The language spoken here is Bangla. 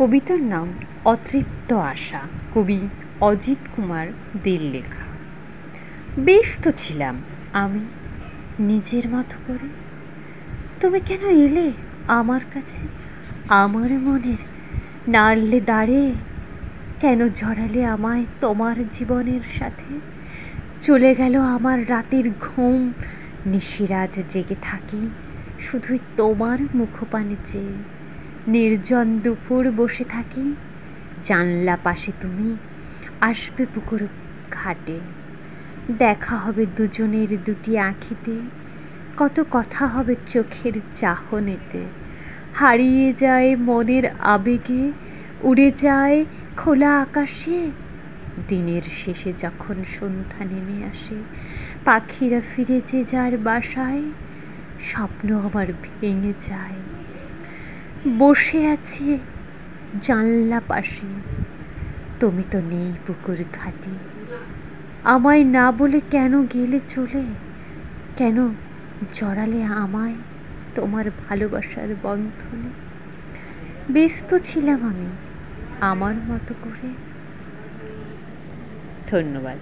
কবিতার নাম অতৃপ্ত আশা, কবি অজিত কুমার দের লেখা। বেশ তো ছিলাম আমি নিজের মতো করে, তুমি কেন এলে আমার কাছে? আমার মনের নাড়লে দাঁড়ে কেন জড়ালে আমায় তোমার জীবনের সাথে? চলে গেল আমার রাতের ঘুম, নিশিরাত জেগে থাকি শুধুই তোমার মুখপানে চেয়ে। নির্জন দুপুর বসে থাকি, জানলা পাশে তুমি আসবে পুকুর ঘাটে। দেখা হবে দুজনের দুটি আঁখিতে, কত কথা হবে চোখের চাহনিতে। হারিয়ে যায় মনের আবেগে, উড়ে যায় খোলা আকাশে। দিনের শেষে যখন সন্ধ্যা নেমে আসে, পাখিরা ফিরে যে যার বাসায়, স্বপ্ন আমার ভেঙে যায়। বসে আছি জানলা পাশে, তুমি তো নেই পুকুর ঘাটে। আমায় না বলে কেন গেলে চলে? কেন জড়ালে আমায় তোমার ভালোবাসার বন্ধনে? ব্যস্ত ছিলাম আমি আমার মতো করে। ধন্যবাদ।